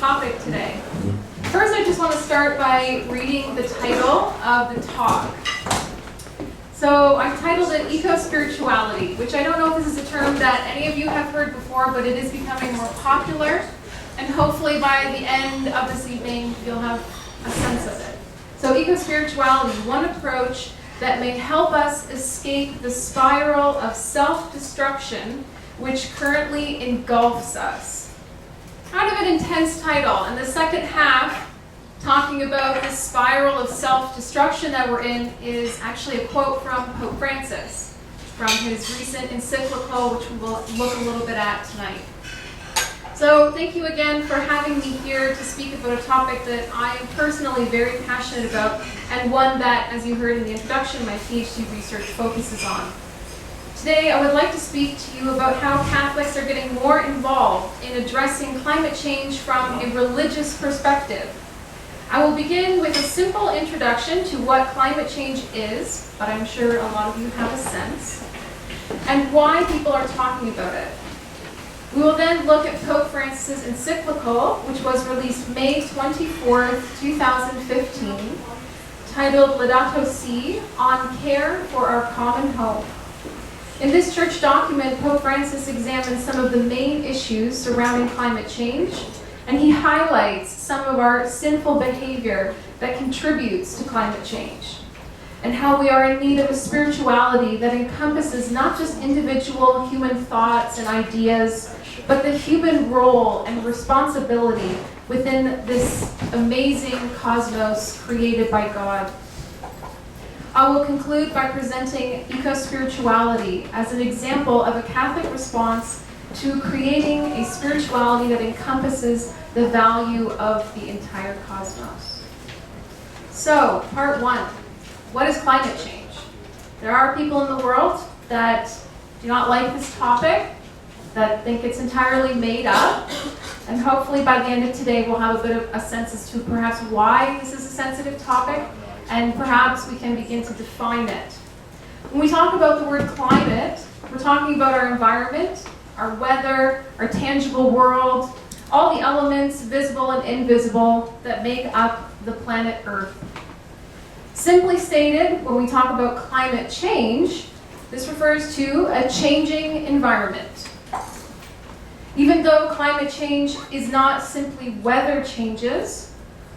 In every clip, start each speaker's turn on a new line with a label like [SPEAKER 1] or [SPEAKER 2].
[SPEAKER 1] topic today. First, I just want to start by reading the title of the talk. So I've titled it Ecospirituality, which I don't know if this is a term that any of you have heard before, but it is becoming more popular. And hopefully by the end of this evening, you'll have a sense of it. So ecospirituality, one approach that may help us escape the spiral of self-destruction which currently engulfs us. Kind of an intense title, and the second half, talking about the spiral of self-destruction that we're in, is actually a quote from Pope Francis, from his recent encyclical, which we will look a little bit at tonight. So thank you again for having me here to speak about a topic that I am personally very passionate about, and one that, as you heard in the introduction, my PhD research focuses on. Today, I would like to speak to you about how Catholics are getting more involved in addressing climate change from a religious perspective. I will begin with a simple introduction to what climate change is, but I'm sure a lot of you have a sense, and why people are talking about it. We will then look at Pope Francis' encyclical, which was released May 24th, 2015, titled Laudato Si, On Care for Our Common Home. In this church document, Pope Francis examines some of the main issues surrounding climate change, and he highlights some of our sinful behavior that contributes to climate change, and how we are in need of a spirituality that encompasses not just individual human thoughts and ideas, but the human role and responsibility within this amazing cosmos created by God. I will conclude by presenting ecospirituality as an example of a Catholic response to creating a spirituality that encompasses the value of the entire cosmos. So, part one, what is climate change? There are people in the world that do not like this topic, that think it's entirely made up, and hopefully by the end of today we'll have a bit of a sense as to perhaps why this is a sensitive topic, and perhaps we can begin to define it. When we talk about the word climate, we're talking about our environment, our weather, our tangible world, all the elements, visible and invisible, that make up the planet Earth. Simply stated, when we talk about climate change, this refers to a changing environment. Even though climate change is not simply weather changes,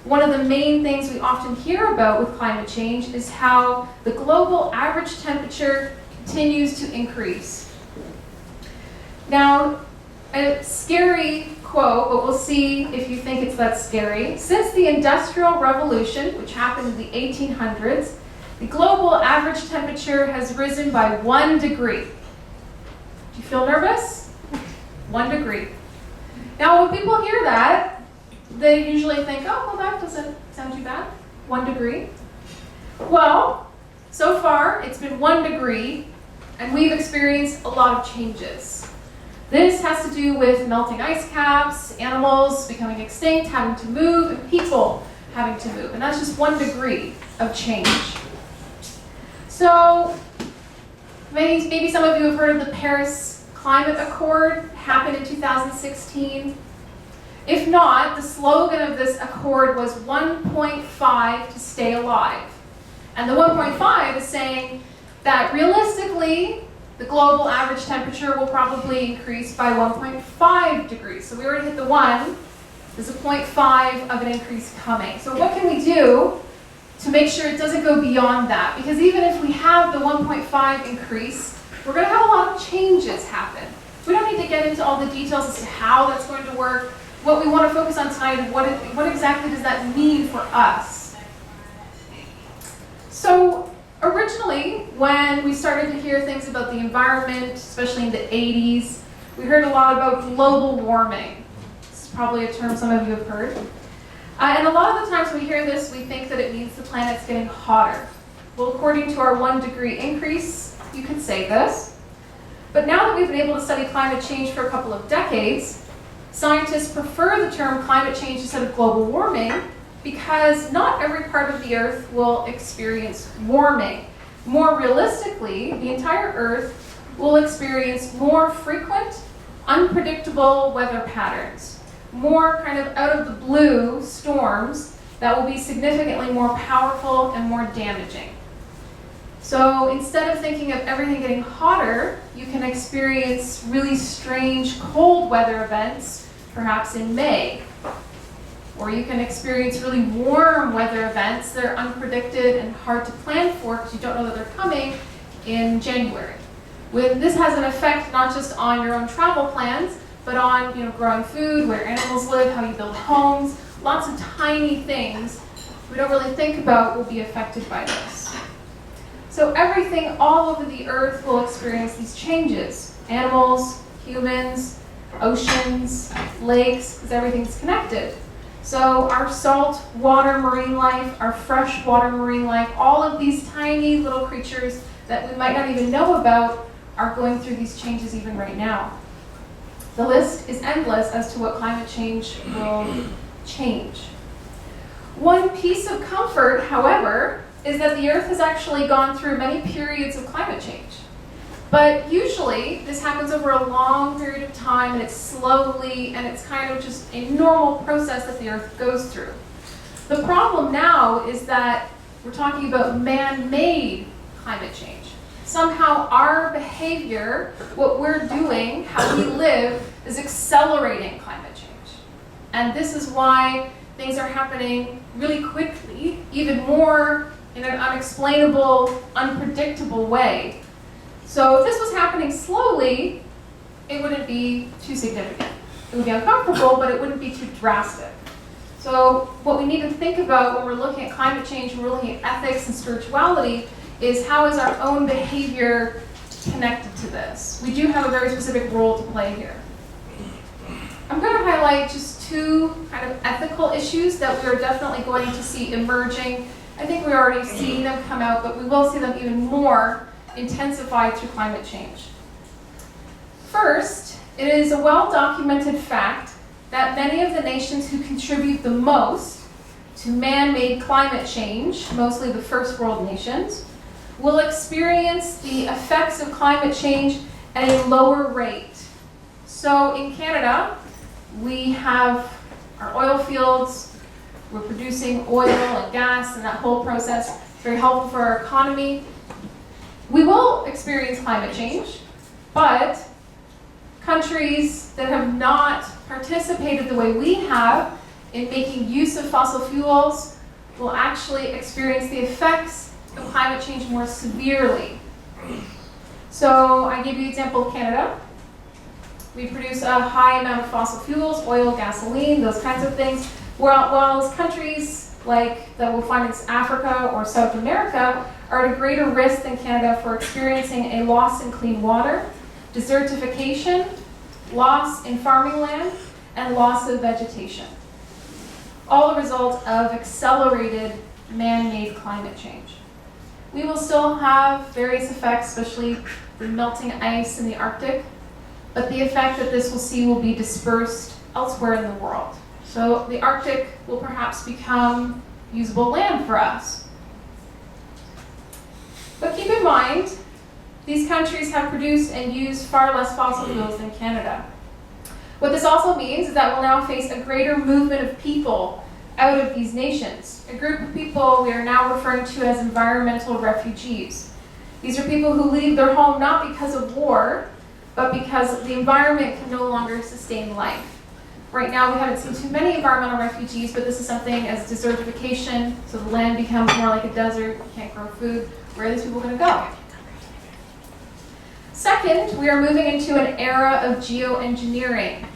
[SPEAKER 1] one of the main things we often hear about with climate change is how the global average temperature continues to increase. Now, a scary quote, but we'll see if you think it's that scary. Since the Industrial Revolution, which happened in the 1800s, the global average temperature has risen by 1 degree. Do you feel nervous? 1 degree. Now, when people hear that, they usually think, oh, well, that doesn't sound too bad. 1 degree. Well, so far, it's been 1 degree, and we've experienced a lot of changes. This has to do with melting ice caps, animals becoming extinct, having to move, and people having to move. And that's just 1 degree of change. So, maybe some of you have heard of the Paris Climate Accord, happened in 2016. If not, the slogan of this accord was 1.5 to stay alive. And the 1.5 is saying that realistically, the global average temperature will probably increase by 1.5 degrees. So we already hit the 1. There's a 0.5 of an increase coming. So what can we do to make sure it doesn't go beyond that? Because even if we have the 1.5 increase, we're going to have a lot of changes happen. We don't need to get into all the details as to how that's going to work. What we want to focus on tonight is what exactly does that mean for us? So originally, when we started to hear things about the environment, especially in the 80s, we heard a lot about global warming. This is probably a term some of you have heard. And a lot of the times we hear this, we think that it means the planet's getting hotter. Well, according to our 1 degree increase, you could say this. But now that we've been able to study climate change for a couple of decades, scientists prefer the term climate change instead of global warming because not every part of the Earth will experience warming. More realistically, the entire Earth will experience more frequent, unpredictable weather patterns, more kind of out of the blue storms that will be significantly more powerful and more damaging. So instead of thinking of everything getting hotter, you can experience really strange cold weather events, perhaps in May. Or you can experience really warm weather events that are unpredicted and hard to plan for because you don't know that they're coming in January. This has an effect not just on your own travel plans, but on growing food, where animals live, how you build homes. Lots of tiny things we don't really think about will be affected by this. So everything all over the earth will experience these changes. Animals, humans, oceans, lakes, because everything's connected. So our salt water marine life, our fresh water marine life, all of these tiny little creatures that we might not even know about are going through these changes even right now. The list is endless as to what climate change will change. One piece of comfort, however, is that the Earth has actually gone through many periods of climate change. But usually, this happens over a long period of time, and it's slowly, and it's kind of just a normal process that the Earth goes through. The problem now is that we're talking about man-made climate change. Somehow our behavior, what we're doing, how we live, is accelerating climate change. And this is why things are happening really quickly, even more in an unexplainable, unpredictable way. So if this was happening slowly, it wouldn't be too significant. It would be uncomfortable, but it wouldn't be too drastic. So what we need to think about when we're looking at climate change, when we're looking at ethics and spirituality, is how is our own behavior connected to this? We do have a very specific role to play here. I'm going to highlight just two kind of ethical issues that we're definitely going to see emerging. I think we're already seeing them come out, but we will see them even more intensified through climate change. First, it is a well-documented fact that many of the nations who contribute the most to man-made climate change, mostly the first world nations, will experience the effects of climate change at a lower rate. So in Canada, we have our oil fields, we're producing oil and gas, and that whole process is very helpful for our economy. We will experience climate change, but countries that have not participated the way we have in making use of fossil fuels will actually experience the effects of climate change more severely. So I gave you the example of Canada. We produce a high amount of fossil fuels, oil, gasoline, those kinds of things, while countries like that we'll find in Africa or South America are at a greater risk than Canada for experiencing a loss in clean water, desertification, loss in farming land, and loss of vegetation. All the result of accelerated man-made climate change. We will still have various effects, especially the melting ice in the Arctic, but the effect that this will see will be dispersed elsewhere in the world. So the Arctic will perhaps become usable land for us. But keep in mind, these countries have produced and used far less fossil fuels than Canada. What this also means is that we'll now face a greater movement of people out of these nations. A group of people we are now referring to as environmental refugees. These are people who leave their home not because of war, but because the environment can no longer sustain life. Right now we haven't seen too many environmental refugees, but this is something as desertification, so the land becomes more like a desert, you can't grow food. Where are these people going to go? Second, we are moving into an era of geoengineering.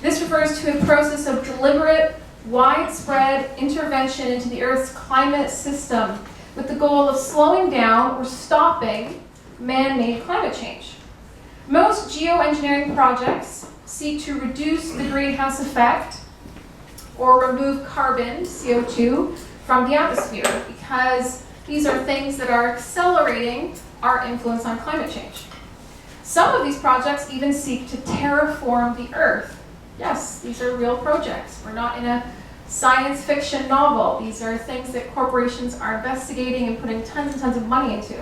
[SPEAKER 1] This refers to a process of deliberate, widespread intervention into the Earth's climate system with the goal of slowing down or stopping man-made climate change. Most geoengineering projects seek to reduce the greenhouse effect or remove carbon, CO2, from the atmosphere because these are things that are accelerating our influence on climate change. Some of these projects even seek to terraform the Earth. Yes, these are real projects. We're not in a science fiction novel. These are things that corporations are investigating and putting tons and tons of money into.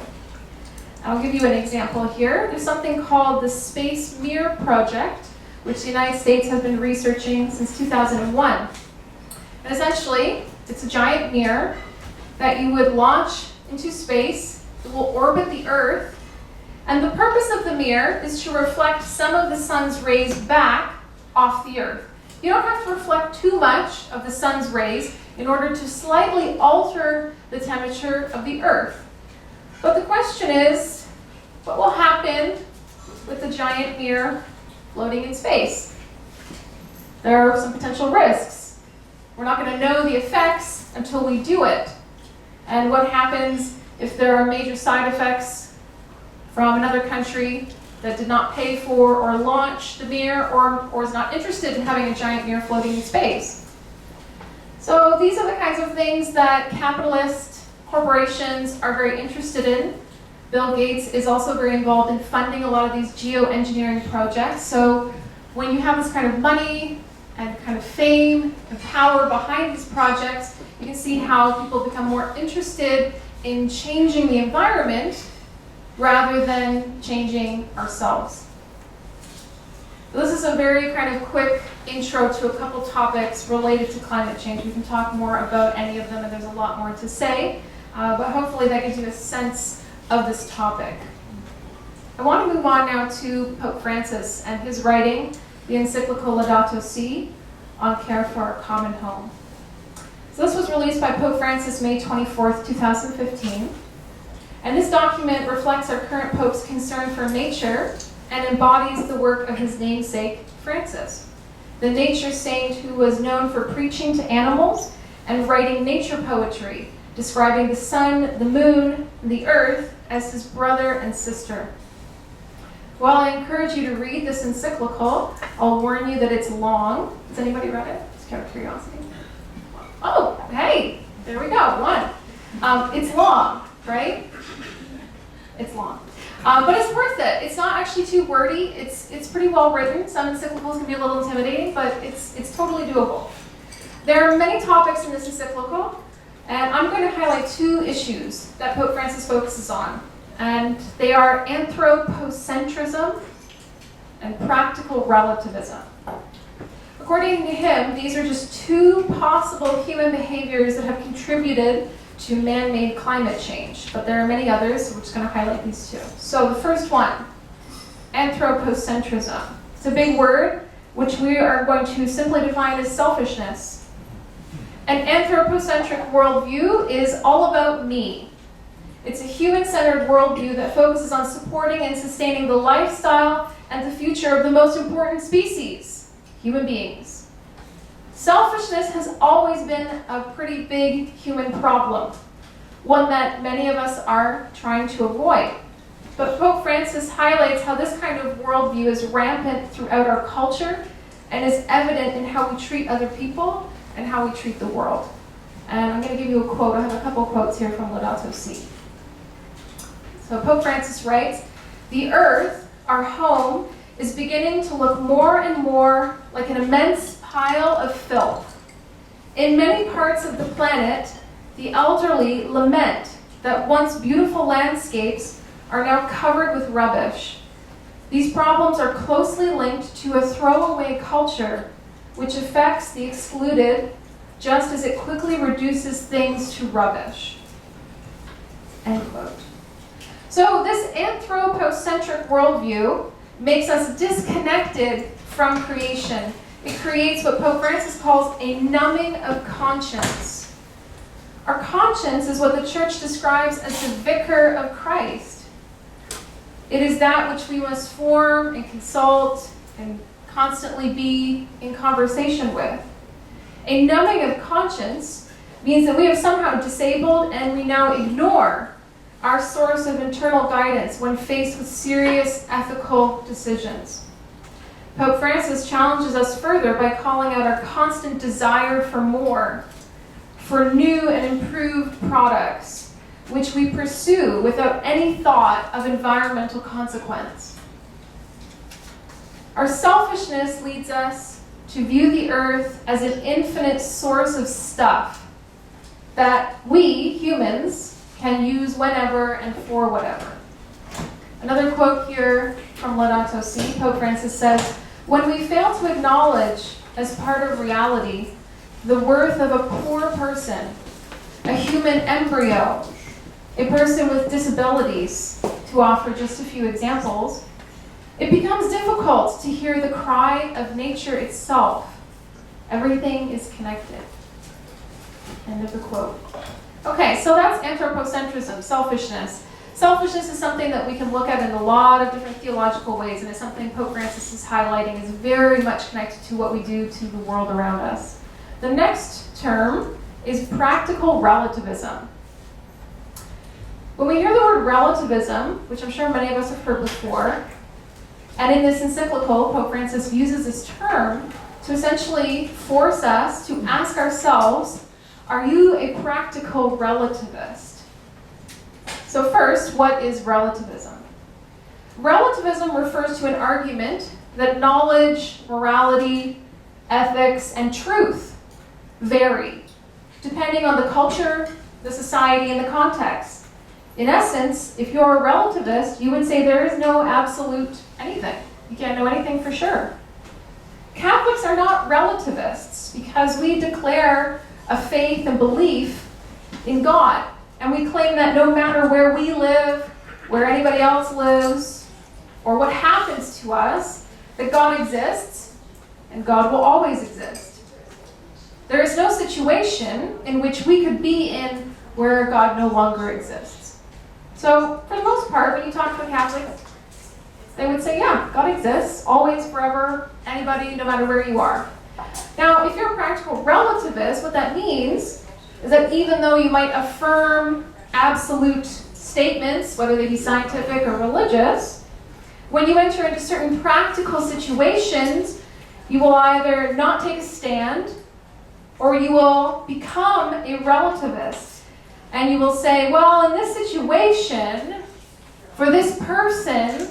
[SPEAKER 1] I'll give you an example here. There's something called the Space Mir Project, which the United States has been researching since 2001. And essentially, it's a giant mirror that you would launch into space. It will orbit the Earth. And the purpose of the mirror is to reflect some of the sun's rays back off the Earth. You don't have to reflect too much of the sun's rays in order to slightly alter the temperature of the Earth. But the question is, what will happen with the giant mirror floating in space? There are some potential risks. We're not going to know the effects until we do it. And what happens if there are major side effects from another country that did not pay for or launch the mirror or is not interested in having a giant mirror floating in space? So these are the kinds of things that capitalist corporations are very interested in. Bill Gates is also very involved in funding a lot of these geoengineering projects. So when you have this kind of money and kind of fame and power behind these projects, you can see how people become more interested in changing the environment rather than changing ourselves. So this is a very kind of quick intro to a couple topics related to climate change. We can talk more about any of them, and there's a lot more to say, but hopefully that gives you a sense of this topic. I want to move on now to Pope Francis and his writing, the encyclical Laudato Si, on care for our common home. So this was released by Pope Francis May 24th, 2015. And this document reflects our current Pope's concern for nature and embodies the work of his namesake, Francis, the nature saint who was known for preaching to animals and writing nature poetry, describing the sun, the moon, and the earth as his brother and sister. While I encourage you to read this encyclical, I'll warn you that it's long. Has anybody read it? Just out of curiosity. Oh, hey, there we go, one. It's long, right? It's long. But it's worth it. It's not actually too wordy. It's pretty well written. Some encyclicals can be a little intimidating, but it's totally doable. There are many topics in this encyclical, and I'm going to highlight two issues that Pope Francis focuses on. And they are Anthropocentrism and practical relativism. According to him, these are just two possible human behaviors that have contributed to man-made climate change. But there are many others, so we're just going to highlight these two. So the first one, Anthropocentrism. It's a big word, which we are going to simply define as selfishness. An anthropocentric worldview is all about me. It's a human-centered worldview that focuses on supporting and sustaining the lifestyle and the future of the most important species, human beings. Selfishness has always been a pretty big human problem, one that many of us are trying to avoid. But Pope Francis highlights how this kind of worldview is rampant throughout our culture and is evident in how we treat other people and how we treat the world. And I'm going to give you a quote. I have a couple quotes here from Laudato Si. So Pope Francis writes, "The earth, our home, is beginning to look more and more like an immense pile of filth. In many parts of the planet, the elderly lament that once beautiful landscapes are now covered with rubbish. These problems are closely linked to a throwaway culture which affects the excluded just as it quickly reduces things to rubbish." End quote. So this anthropocentric worldview makes us disconnected from creation. It creates what Pope Francis calls a numbing of conscience. Our conscience is what the Church describes as the vicar of Christ. It is that which we must form and consult and constantly be in conversation with. A numbing of conscience means that we have somehow disabled and we now ignore our source of internal guidance when faced with serious ethical decisions. Pope Francis challenges us further by calling out our constant desire for more, for new and improved products, which we pursue without any thought of environmental consequence. Our selfishness leads us to view the earth as an infinite source of stuff that we, humans, can use whenever and for whatever. Another quote here from Laudato Si, Pope Francis says, When we fail to acknowledge, as part of reality, the worth of a poor person, a human embryo, a person with disabilities, to offer just a few examples, it becomes difficult to hear the cry of nature itself. Everything is connected. End of the quote. Okay, so that's anthropocentrism, selfishness. Selfishness is something that we can look at in a lot of different theological ways, and it's something Pope Francis is highlighting is very much connected to what we do to the world around us. The next term is practical relativism. When we hear the word relativism, which I'm sure many of us have heard before, and in this encyclical, Pope Francis uses this term to essentially force us to ask ourselves, are you a practical relativist? So first, what is relativism? Relativism refers to an argument that knowledge, morality, ethics, and truth vary, depending on the culture, the society, and the context. In essence, if you're a relativist, you would say there is no absolute anything. You can't know anything for sure. Catholics are not relativists because we declare a faith and belief in God. And we claim that no matter where we live, where anybody else lives, or what happens to us, that God exists and God will always exist. There is no situation in which we could be in where God no longer exists. So, for the most part, when you talk to a Catholic, they would say, yeah, God exists, always, forever, anybody, no matter where you are. Now, if you're a practical relativist, what that means is that even though you might affirm absolute statements, whether they be scientific or religious, when you enter into certain practical situations, you will either not take a stand or you will become a relativist. And you will say, well, in this situation, for this person,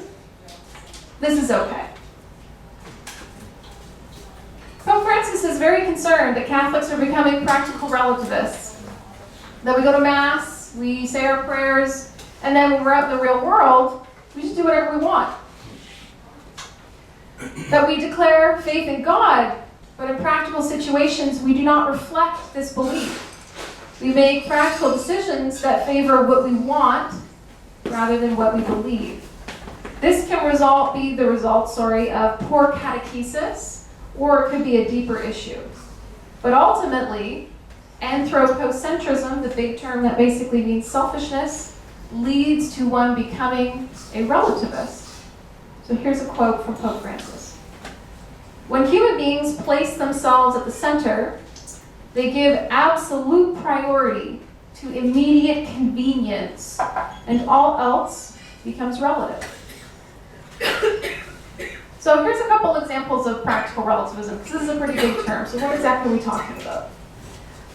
[SPEAKER 1] this is okay. Pope Francis is very concerned that Catholics are becoming practical relativists. That we go to Mass, we say our prayers, and then when we're out in the real world, we just do whatever we want. That we declare faith in God, but in practical situations, we do not reflect this belief. We make practical decisions that favor what we want rather than what we believe. This can be the result of poor catechesis, or it could be a deeper issue. But ultimately, anthropocentrism, the big term that basically means selfishness, leads to one becoming a relativist. So here's a quote from Pope Francis. When human beings place themselves at the center, they give absolute priority to immediate convenience, and all else becomes relative. So here's a couple examples of practical relativism, because this is a pretty big term. So what exactly are we talking about?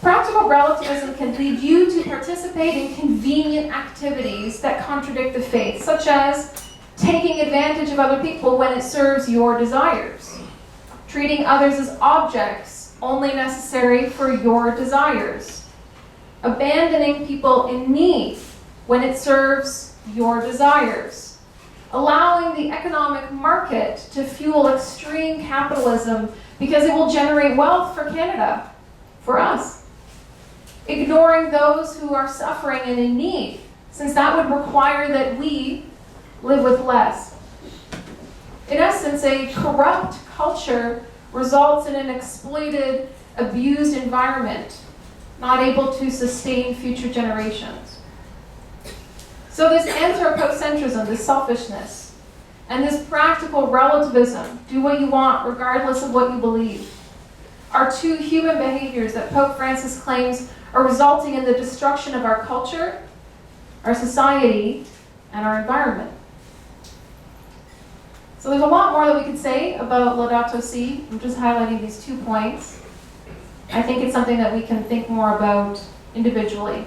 [SPEAKER 1] Practical relativism can lead you to participate in convenient activities that contradict the faith, such as taking advantage of other people when it serves your desires, treating others as objects only necessary for your desires, abandoning people in need when it serves your desires, allowing the economic market to fuel extreme capitalism because it will generate wealth for Canada, for us, ignoring those who are suffering and in need, since that would require that we live with less. In essence, a corrupt culture results in an exploited, abused environment, not able to sustain future generations. So this anthropocentrism, this selfishness, and this practical relativism, do what you want regardless of what you believe, are two human behaviors that Pope Francis claims are resulting in the destruction of our culture, our society, and our environment. So there's a lot more that we could say about Laudato Si. I'm just highlighting these 2 points. I think it's something that we can think more about individually.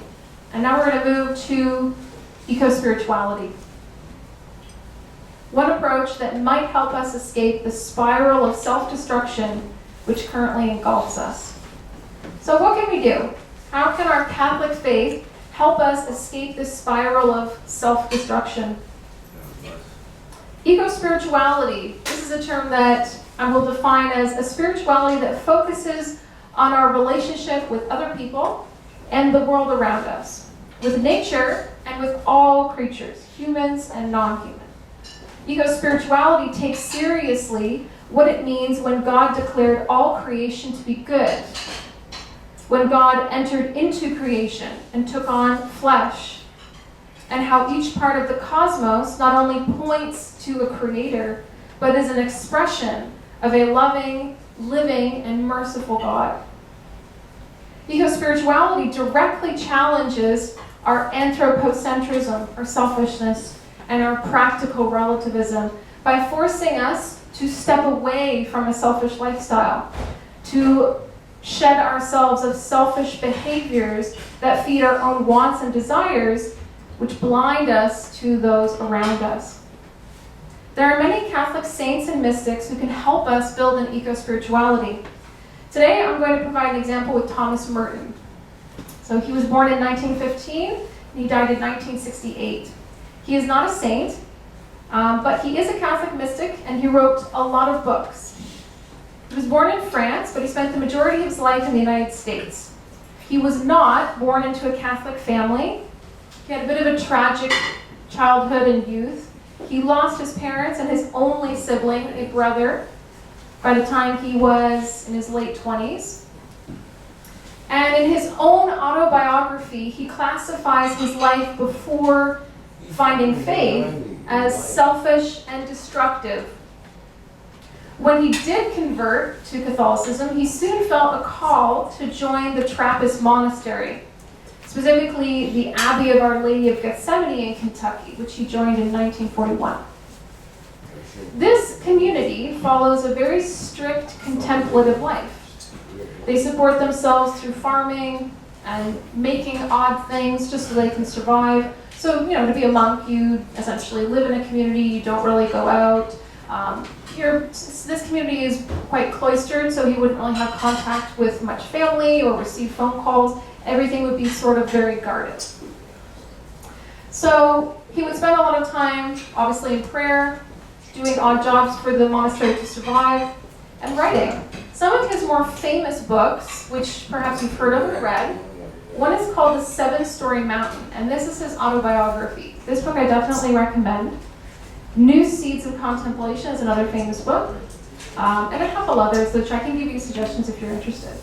[SPEAKER 1] And now we're going to move to Ecospirituality. One approach that might help us escape the spiral of self-destruction which currently engulfs us. So what can we do? How can our Catholic faith help us escape this spiral of self-destruction? Ecospirituality. This is a term that I will define as a spirituality that focuses on our relationship with other people and the world around us, with nature and with all creatures, humans and non-human. Ecospirituality takes seriously what it means when God declared all creation to be good, when God entered into creation and took on flesh, and how each part of the cosmos not only points to a creator, but is an expression of a loving, living, and merciful God. Ecospirituality directly challenges our anthropocentrism, our selfishness, and our practical relativism by forcing us to step away from a selfish lifestyle, to shed ourselves of selfish behaviors that feed our own wants and desires, which blind us to those around us. There are many Catholic saints and mystics who can help us build an eco-spirituality. Today I'm going to provide an example with Thomas Merton. So he was born in 1915 and he died in 1968. He is not a saint, but he is a Catholic mystic and he wrote a lot of books. He was born in France, but he spent the majority of his life in the United States. He was not born into a Catholic family. He had a bit of a tragic childhood and youth. He lost his parents and his only sibling, a brother, by the time he was in his late 20s. And in his own autobiography, he classifies his life before finding faith as selfish and destructive. When he did convert to Catholicism, he soon felt a call to join the Trappist monastery, specifically the Abbey of Our Lady of Gethsemane in Kentucky, which he joined in 1941. This community follows a very strict contemplative life. They support themselves through farming and making odd things just so they can survive. So, to be a monk, you essentially live in a community, you don't really go out. This community is quite cloistered, so he wouldn't really have contact with much family or receive phone calls. Everything would be sort of very guarded. So he would spend a lot of time, obviously, in prayer, doing odd jobs for the monastery to survive, and writing. Some of his more famous books, which perhaps you've heard of or read, one is called The Seven-Story Mountain, and this is his autobiography. This book I definitely recommend. Seats of Contemplation is another famous book, and a couple others, which I can give you suggestions if you're interested.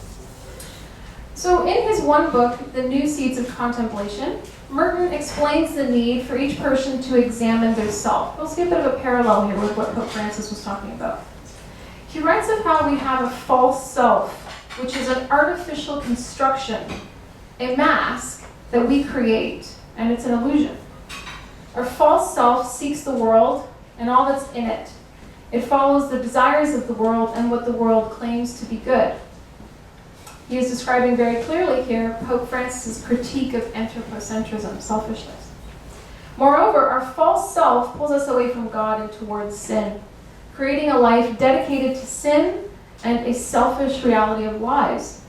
[SPEAKER 1] So in his one book, The New Seats of Contemplation, Merton explains the need for each person to examine their self. We'll see a bit of a parallel here with what Pope Francis was talking about. He writes of how we have a false self, which is an artificial construction, a mask that we create, and it's an illusion. Our false self seeks the world and all that's in it. It follows the desires of the world and what the world claims to be good. He is describing very clearly here Pope Francis' critique of anthropocentrism, selfishness. Moreover, our false self pulls us away from God and towards sin, creating a life dedicated to sin and a selfish reality of lies.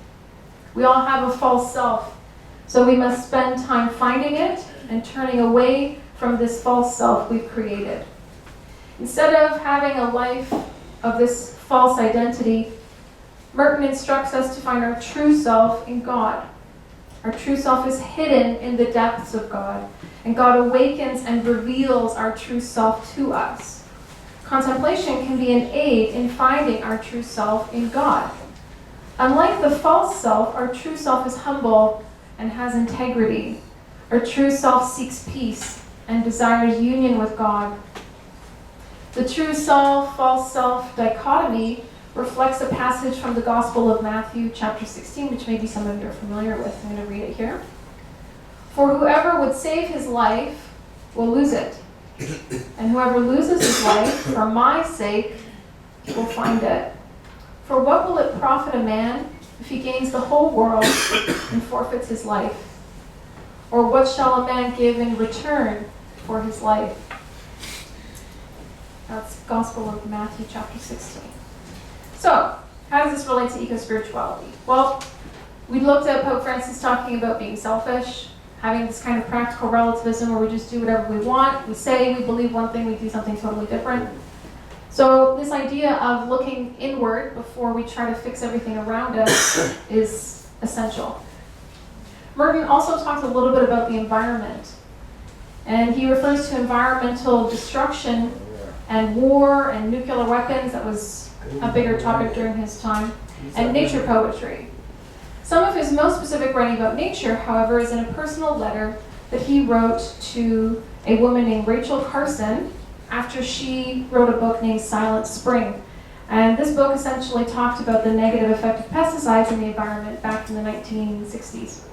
[SPEAKER 1] We all have a false self, so we must spend time finding it and turning away from this false self we've created. Instead of having a life of this false identity, Merton instructs us to find our true self in God. Our true self is hidden in the depths of God, and God awakens and reveals our true self to us. Contemplation can be an aid in finding our true self in God. Unlike the false self, our true self is humble and has integrity. Our true self seeks peace and desires union with God. The true self, false self dichotomy reflects a passage from the Gospel of Matthew, chapter 16, which maybe some of you are familiar with. I'm going to read it here. For whoever would save his life will lose it, and whoever loses his life for my sake will find it. For what will it profit a man if he gains the whole world and forfeits his life? Or what shall a man give in return for his life? That's Gospel of Matthew, chapter 16. So, how does this relate to eco-spirituality? Well, we looked at Pope Francis talking about being selfish, having this kind of practical relativism where we just do whatever we want. We say we believe one thing, we do something totally different. So this idea of looking inward before we try to fix everything around us is essential. Merton also talks a little bit about the environment. And he refers to environmental destruction and war and nuclear weapons. That was a bigger topic during his time. And nature poetry. Some of his most specific writing about nature, however, is in a personal letter that he wrote to a woman named Rachel Carson after she wrote a book named Silent Spring. And this book essentially talked about the negative effect of pesticides in the environment back in the 1960s.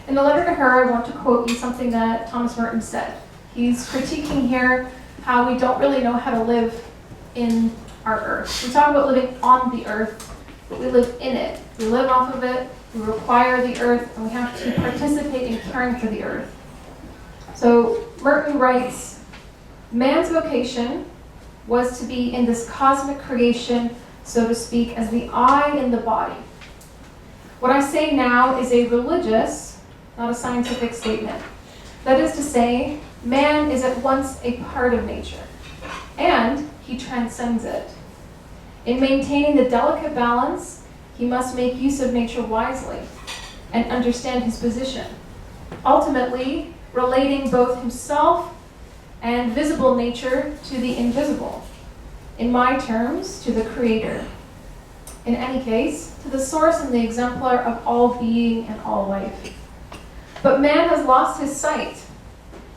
[SPEAKER 1] In the letter to her, I want to quote you something that Thomas Merton said. He's critiquing here how we don't really know how to live in our earth. We talk about living on the earth, but we live in it. We live off of it, we require the earth, and we have to participate in caring for the earth. So Merton writes, man's vocation was to be in this cosmic creation, so to speak, as the eye in the body. What I say now is a religious, not a scientific statement. That is to say, man is at once a part of nature, and he transcends it. In maintaining the delicate balance, he must make use of nature wisely and understand his position, ultimately relating both himself and visible nature to the invisible. In my terms, to the Creator. In any case, to the source and the exemplar of all being and all life. But man has lost his sight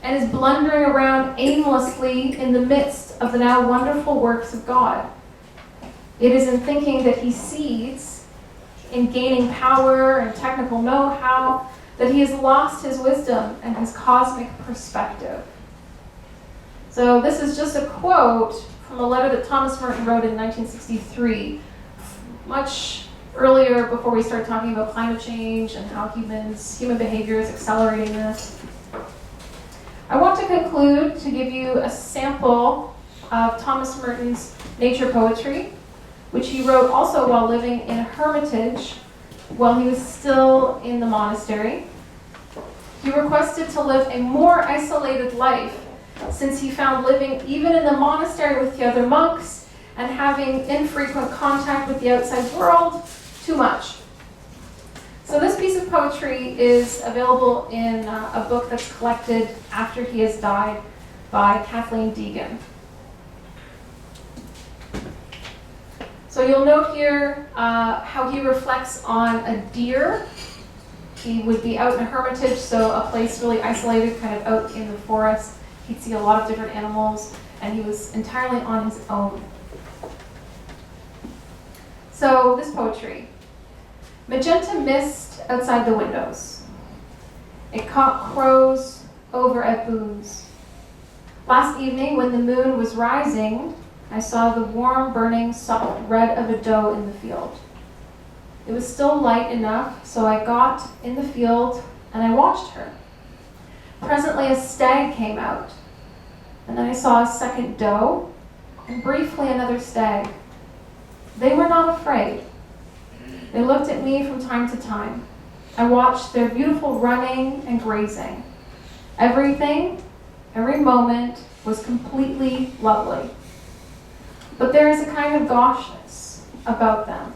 [SPEAKER 1] and is blundering around aimlessly in the midst of the now wonderful works of God. It is in thinking that he sees, in gaining power and technical know-how, that he has lost his wisdom and his cosmic perspective. So this is just a quote from a letter that Thomas Merton wrote in 1963, much earlier, before we started talking about climate change and how human behavior is accelerating this. I want to conclude to give you a sample of Thomas Merton's nature poetry, which he wrote also while living in a hermitage while he was still in the monastery. He requested to live a more isolated life, since he found living even in the monastery with the other monks and having infrequent contact with the outside world too much. So this piece of poetry is available in a book that's collected after he has died by Kathleen Deegan. So you'll note here how he reflects on a deer. He would be out in a hermitage, so a place really isolated, kind of out in the forest. He'd see a lot of different animals, and he was entirely on his own. So this poetry. Magenta mist outside the windows. A cock crows over at Boone's. Last evening, when the moon was rising, I saw the warm, burning, soft red of a doe in the field. It was still light enough, so I got in the field and I watched her. Presently a stag came out, and then I saw a second doe, and briefly another stag. They were not afraid. They looked at me from time to time. I watched their beautiful running and grazing. Everything, every moment, was completely lovely. But there is a kind of gaucheness about them.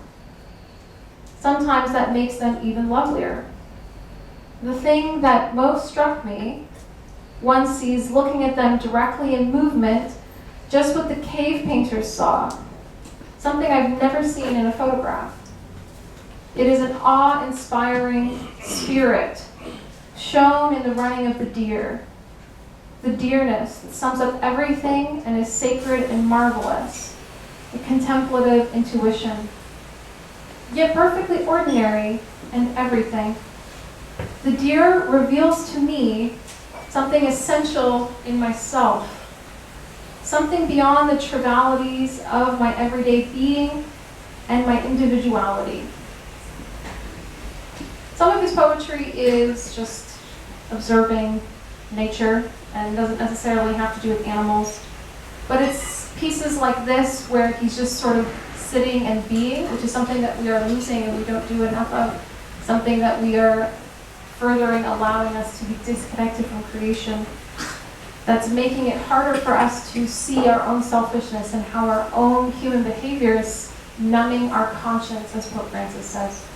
[SPEAKER 1] Sometimes that makes them even lovelier. The thing that most struck me, one sees looking at them directly in movement, just what the cave painters saw, something I've never seen in a photograph. It is an awe-inspiring spirit shown in the running of the deer, the deerness that sums up everything and is sacred and marvelous, the contemplative intuition, yet perfectly ordinary and everything. The deer reveals to me something essential in myself, something beyond the trivialities of my everyday being and my individuality. Some of his poetry is just observing nature and doesn't necessarily have to do with animals, but it's pieces like this where he's just sort of sitting and being, which is something that we are losing and we don't do enough of, something that we are furthering allowing us to be disconnected from creation, that's making it harder for us to see our own selfishness and how our own human behavior is numbing our conscience, as Pope Francis says.